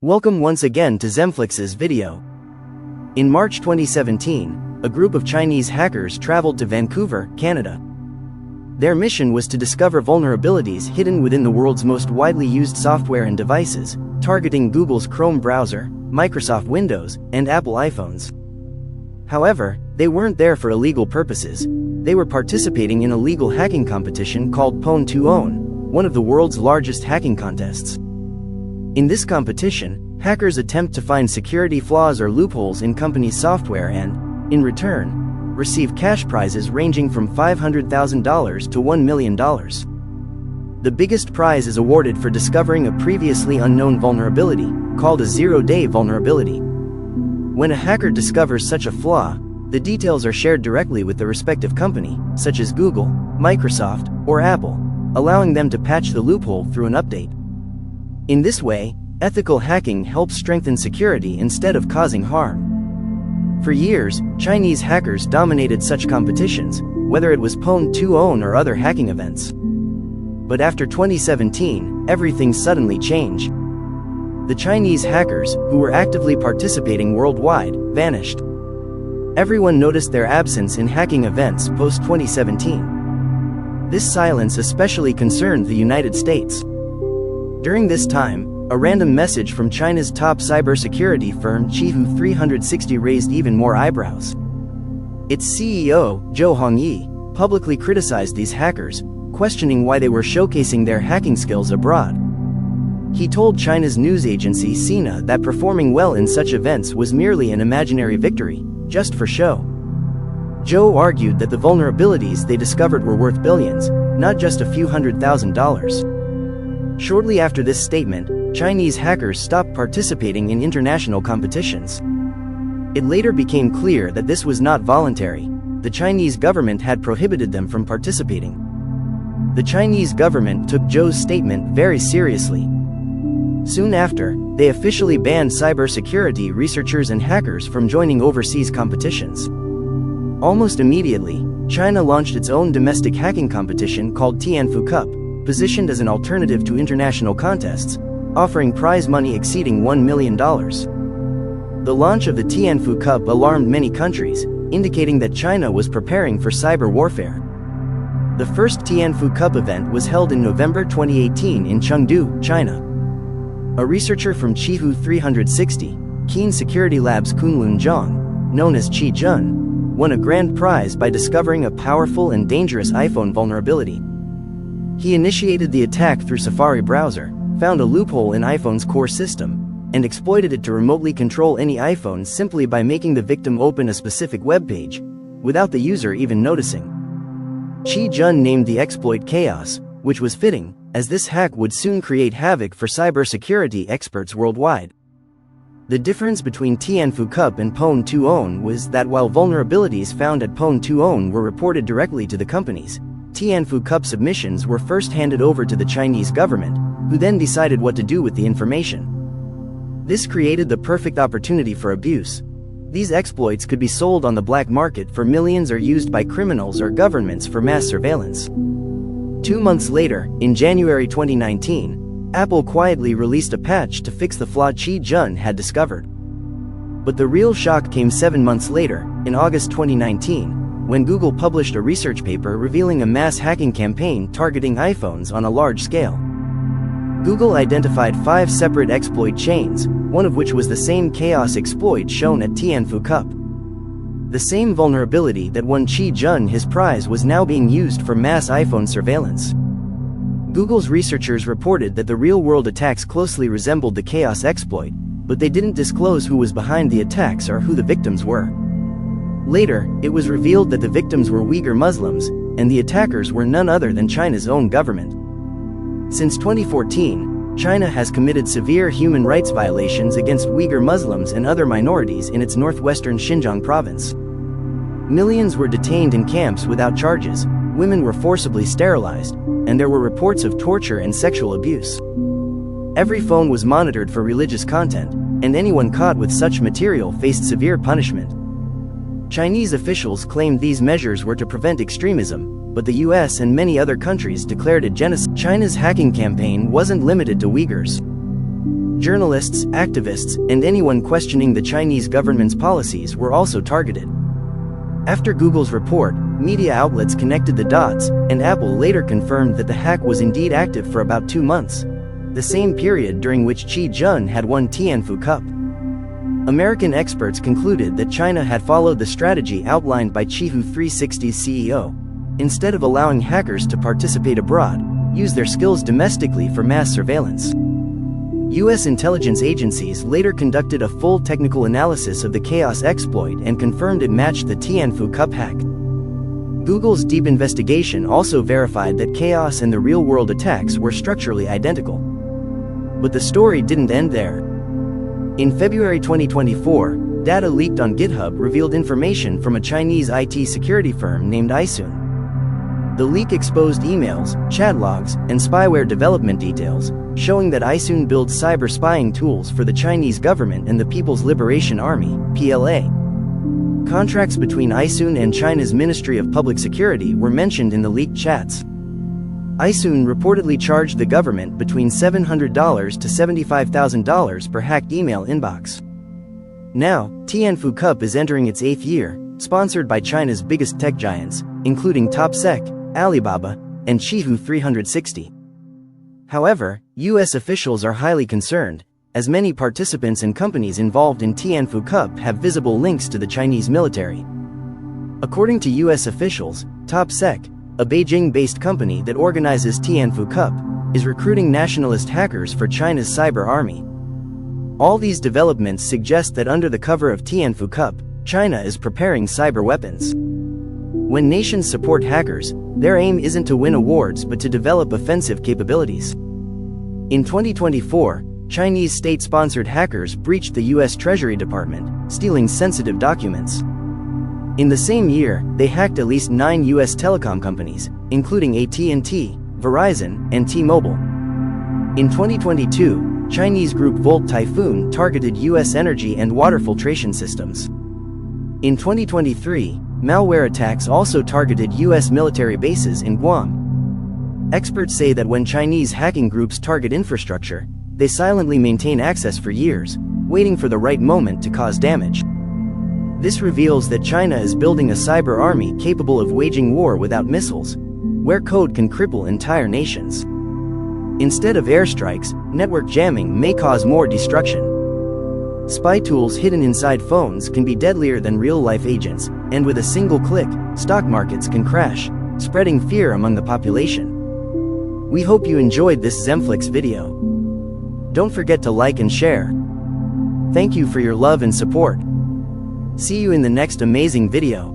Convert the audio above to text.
Welcome once again to Zemflix's video. In March 2017, a group of Chinese hackers traveled to Vancouver, Canada. Their mission was to discover vulnerabilities hidden within the world's most widely used software and devices, targeting Google's Chrome browser, Microsoft Windows, and Apple iPhones. However, they weren't there for illegal purposes. They were participating in a legal hacking competition called Pwn 2 Own, one of the world's largest hacking contests. In this competition, hackers attempt to find security flaws or loopholes in companies' software and, in return, receive cash prizes ranging from $500,000 to $1 million. The biggest prize is awarded for discovering a previously unknown vulnerability, called a zero-day vulnerability. When a hacker discovers such a flaw, the details are shared directly with the respective company, such as Google, Microsoft, or Apple, allowing them to patch the loophole through an update. In this way, ethical hacking helps strengthen security instead of causing harm. For years, Chinese hackers dominated such competitions, whether it was Pwn 2 Own or other hacking events. But after 2017, everything suddenly changed. The Chinese hackers, who were actively participating worldwide, vanished. Everyone noticed their absence in hacking events post-2017. This silence especially concerned the United States. During this time, a random message from China's top cybersecurity firm Tianfu 360 raised even more eyebrows. Its CEO, Zhou Hongyi, publicly criticized these hackers, questioning why they were showcasing their hacking skills abroad. He told China's news agency Sina that performing well in such events was merely an imaginary victory, just for show. Zhou argued that the vulnerabilities they discovered were worth billions, not just a few $100,000. Shortly after this statement, Chinese hackers stopped participating in international competitions. It later became clear that this was not voluntary. The Chinese government had prohibited them from participating. The Chinese government took Zhou's statement very seriously. Soon after, they officially banned cybersecurity researchers and hackers from joining overseas competitions. Almost immediately, China launched its own domestic hacking competition called Tianfu Cup, positioned as an alternative to international contests, offering prize money exceeding $1 million. The launch of the Tianfu Cup alarmed many countries, indicating that China was preparing for cyber warfare. The first Tianfu Cup event was held in November 2018 in Chengdu, China. A researcher from Tianfu 360, Keen Security Labs Kunlun Zhang, known as Qi Jun, won a grand prize by discovering a powerful and dangerous iPhone vulnerability. He initiated the attack through Safari browser, found a loophole in iPhone's core system, and exploited it to remotely control any iPhone simply by making the victim open a specific web page, without the user even noticing. Qi Jun named the exploit Chaos, which was fitting, as this hack would soon create havoc for cybersecurity experts worldwide. The difference between Tianfu Cup and Pwn 2 Own was that while vulnerabilities found at Pwn 2 Own were reported directly to the companies, Tianfu Cup submissions were first handed over to the Chinese government, who then decided what to do with the information. This created the perfect opportunity for abuse. These exploits could be sold on the black market for millions or used by criminals or governments for mass surveillance. 2 months later, in January 2019, Apple quietly released a patch to fix the flaw Qi Jun had discovered. But the real shock came 7 months later, in August 2019, when Google published a research paper revealing a mass hacking campaign targeting iPhones on a large scale. Google identified 5 separate exploit chains, one of which was the same Chaos exploit shown at Tianfu Cup. The same vulnerability that won Qi Jun his prize was now being used for mass iPhone surveillance. Google's researchers reported that the real-world attacks closely resembled the Chaos exploit, but they didn't disclose who was behind the attacks or who the victims were. Later, it was revealed that the victims were Uyghur Muslims, and the attackers were none other than China's own government. Since 2014, China has committed severe human rights violations against Uyghur Muslims and other minorities in its northwestern Xinjiang province. Millions were detained in camps without charges, women were forcibly sterilized, and there were reports of torture and sexual abuse. Every phone was monitored for religious content, and anyone caught with such material faced severe punishment. Chinese officials claimed these measures were to prevent extremism, but the US and many other countries declared it genocide. China's hacking campaign wasn't limited to Uyghurs. Journalists, activists, and anyone questioning the Chinese government's policies were also targeted. After Google's report, media outlets connected the dots, and Apple later confirmed that the hack was indeed active for about 2 months, the same period during which Xi Jinping had won Tianfu Cup. American experts concluded that China had followed the strategy outlined by Tianfu 360's CEO. Instead of allowing hackers to participate abroad, use their skills domestically for mass surveillance. U.S. intelligence agencies later conducted a full technical analysis of the Chaos exploit and confirmed it matched the Tianfu Cup hack. Google's deep investigation also verified that Chaos and the real-world attacks were structurally identical. But the story didn't end there. In February 2024, data leaked on GitHub revealed information from a Chinese IT security firm named Isun. The leak exposed emails, chat logs, and spyware development details, showing that Isun builds cyber spying tools for the Chinese government and the People's Liberation Army, PLA. Contracts between Isun and China's Ministry of Public Security were mentioned in the leaked chats. Isun reportedly charged the government between $700 to $75,000 per hacked email inbox. Now, Tianfu Cup is entering its 8th year, sponsored by China's biggest tech giants, including TopSec, Alibaba, and Tianfu 360. However, U.S. officials are highly concerned, as many participants and companies involved in Tianfu Cup have visible links to the Chinese military. According to U.S. officials, TopSec, a Beijing-based company that organizes Tianfu Cup, is recruiting nationalist hackers for China's cyber army. All these developments suggest that under the cover of Tianfu Cup, China is preparing cyber weapons. When nations support hackers, their aim isn't to win awards but to develop offensive capabilities. In 2024, Chinese state-sponsored hackers breached the U.S. Treasury Department, stealing sensitive documents. In the same year, they hacked at least 9 U.S. telecom companies, including AT&T, Verizon, and T-Mobile. In 2022, Chinese group Volt Typhoon targeted U.S. energy and water filtration systems. In 2023, malware attacks also targeted U.S. military bases in Guam. Experts say that when Chinese hacking groups target infrastructure, they silently maintain access for years, waiting for the right moment to cause damage. This reveals that China is building a cyber army capable of waging war without missiles, where code can cripple entire nations. Instead of airstrikes, network jamming may cause more destruction. Spy tools hidden inside phones can be deadlier than real-life agents, and with a single click, stock markets can crash, spreading fear among the population. We hope you enjoyed this Zemflix video. Don't forget to like and share. Thank you for your love and support. See you in the next amazing video.